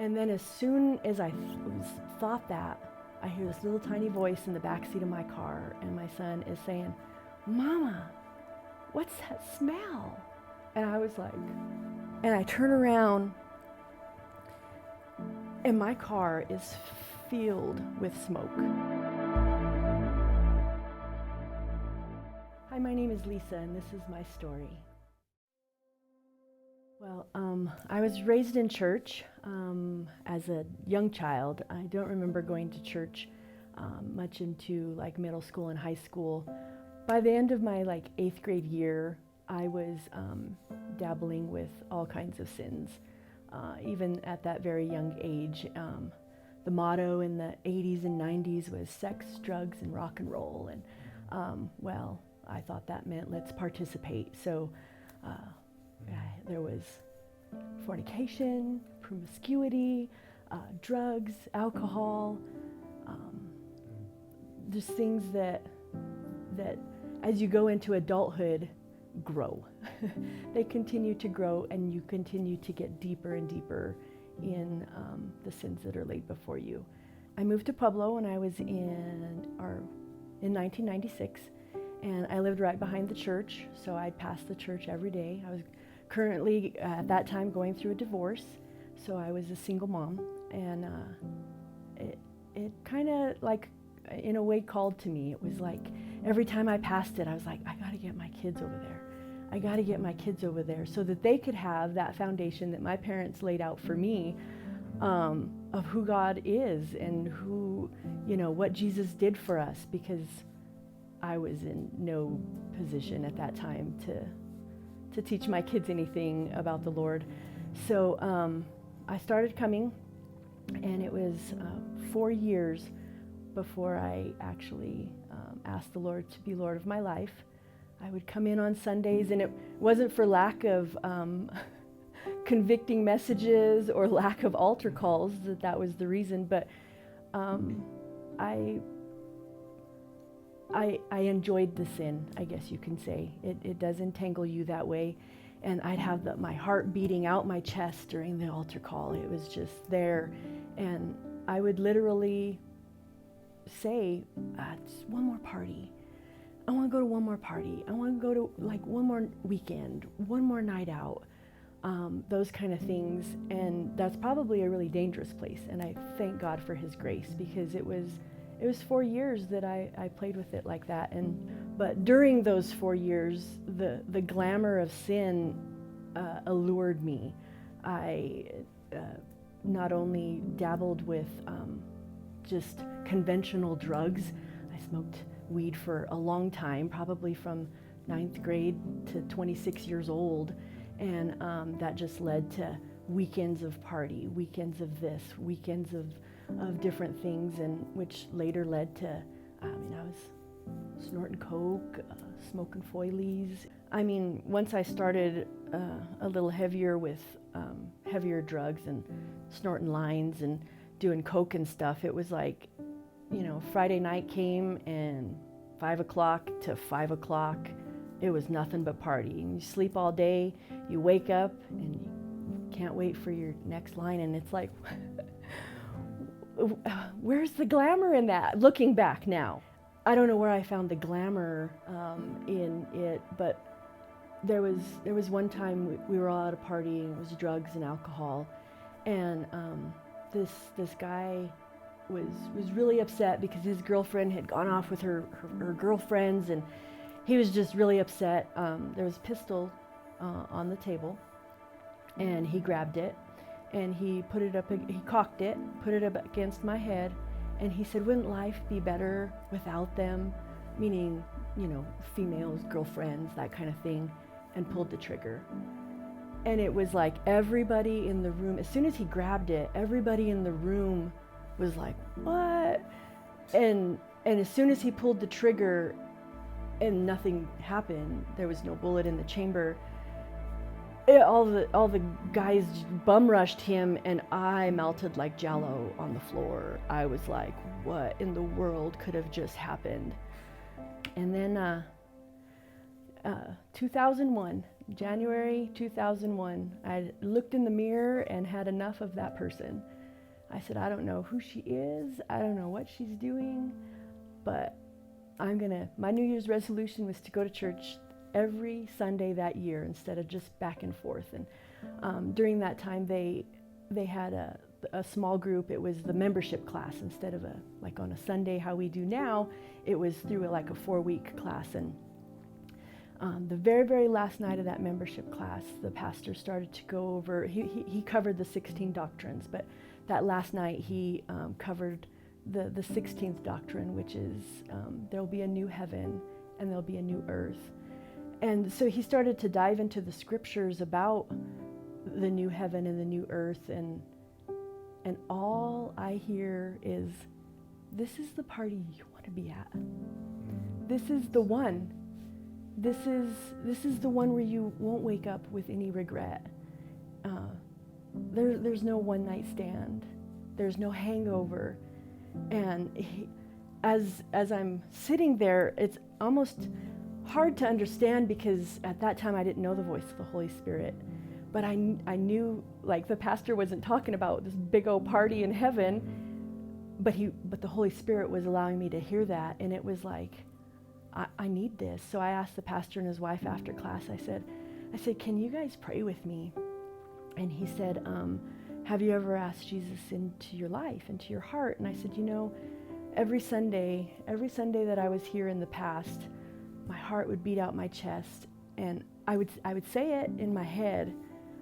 And then as soon as I thought that, I hear this little tiny voice in the backseat of my car, and my son is saying, "Mama, what's that smell?" And I was like, and I turn around, and my car is filled with smoke. Hi, my name is Lisa, and this is my story. Well, I was raised in church as a young child. I don't remember going to church much into like middle school and high school. By the end of my like 8th grade year, I was dabbling with all kinds of sins. Even at that very young age, the motto in the 80s and 90s was sex, drugs, and rock and roll. And well, I thought that meant let's participate. So there was fornication, promiscuity, drugs, alcohol, just things that as you go into adulthood grow. They continue to grow, and you continue to get deeper and deeper in the sins that are laid before you. I moved to Pueblo when I was in 1996, and I lived right behind the church, so I'd pass the church every day. I was currently at that time going through a divorce, so I was a single mom, and it kind of like in a way called to me. It was like every time I passed it, I was like, I got to get my kids over there. I got to get my kids over there so that they could have that foundation that my parents laid out for me of who God is and who, what Jesus did for us, because I was in no position at that time to teach my kids anything about the Lord. So I started coming, and it was 4 years before I actually asked the Lord to be Lord of my life. I would come in on Sundays, and it wasn't for lack of convicting messages or lack of altar calls that was the reason, but I enjoyed the sin, I guess you can say. It does entangle you that way. And I'd have my heart beating out my chest during the altar call. It was just there. And I would literally say, just one more party. I want to go to one more party. I want to go to like one more weekend, one more night out, those kind of things. And that's probably a really dangerous place. And I thank God for His grace, because it was 4 years that I played with it like that. But during those 4 years, the glamour of sin allured me. I not only dabbled with just conventional drugs. I smoked weed for a long time, probably from 9th grade to 26 years old. And that just led to weekends of party, weekends of this, weekends of different things, and which later led to, I was snorting coke, smoking foilies. Once I started a little heavier with heavier drugs and snorting lines and doing coke and stuff, it was like, Friday night came, and 5 o'clock to 5 o'clock, it was nothing but party. And you sleep all day, you wake up, and you can't wait for your next line, and it's like, where's the glamour in that? Looking back now, I don't know where I found the glamour in it, but there was one time we were all at a party, and it was drugs and alcohol, and this guy was really upset because his girlfriend had gone off with her girlfriends, and he was just really upset. There was a pistol on the table, and he grabbed it, and he cocked it, put it up against my head, and he said, "Wouldn't life be better without them?" Meaning, females, girlfriends, that kind of thing, and pulled the trigger. And it was like everybody in the room, as soon as he grabbed it, everybody in the room was like, "What?" And as soon as he pulled the trigger and nothing happened, there was no bullet in the chamber, all the guys bum rushed him, and I melted like Jell-O on the floor. I was like, what in the world could have just happened? And then 2001, January 2001, I looked in the mirror and had enough of that person. I said, I don't know who she is. I don't know what she's doing, but my New Year's resolution was to go to church every Sunday that year instead of just back and forth. And during that time, they had a small group. It was the membership class instead of like on a Sunday how we do now. It was through like a 4-week class. And the very, very last night of that membership class, the pastor started to go over, he covered the 16 doctrines, but that last night he covered the 16th doctrine, which is there'll be a new heaven and there'll be a new earth. And so he started to dive into the scriptures about the new heaven and the new earth, and all I hear is, this is the party you want to be at. This is the one. This is the one where you won't wake up with any regret. There's no one night stand. There's no hangover. And as I'm sitting there, it's almost hard to understand, because at that time I didn't know the voice of the Holy Spirit. But I knew, like, the pastor wasn't talking about this big old party in heaven, but the Holy Spirit was allowing me to hear that, and it was like, I need this. So I asked the pastor and his wife after class, I said, can you guys pray with me? And he said, have you ever asked Jesus into your life, into your heart? And I said, every Sunday that I was here in the past, my heart would beat out my chest, and I would say it in my head.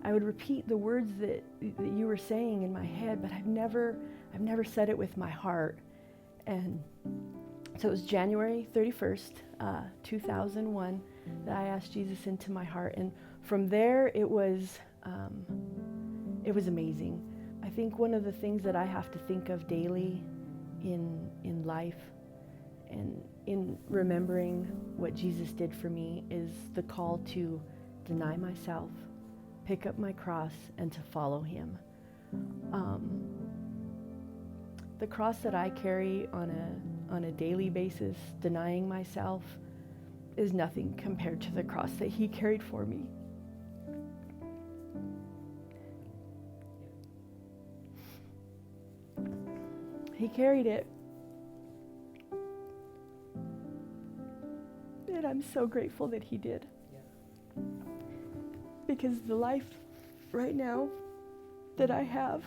I would repeat the words that you were saying in my head, but I've never said it with my heart. And so it was January 31st, 2001, that I asked Jesus into my heart. And from there, it was amazing. I think one of the things that I have to think of daily in life and in remembering what Jesus did for me is the call to deny myself, pick up my cross, and to follow him. The cross that I carry on a daily basis, denying myself, is nothing compared to the cross that he carried for me. He carried it. And I'm so grateful that he did. Yeah. Because the life right now that I have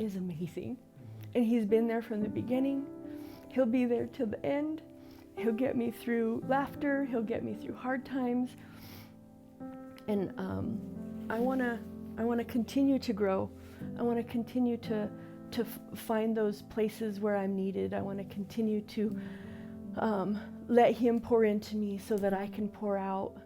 is amazing. And he's been there from the beginning. He'll be there till the end. He'll get me through laughter. He'll get me through hard times. And I want to continue to grow. I want to continue to find those places where I'm needed. I want to continue to let him pour into me so that I can pour out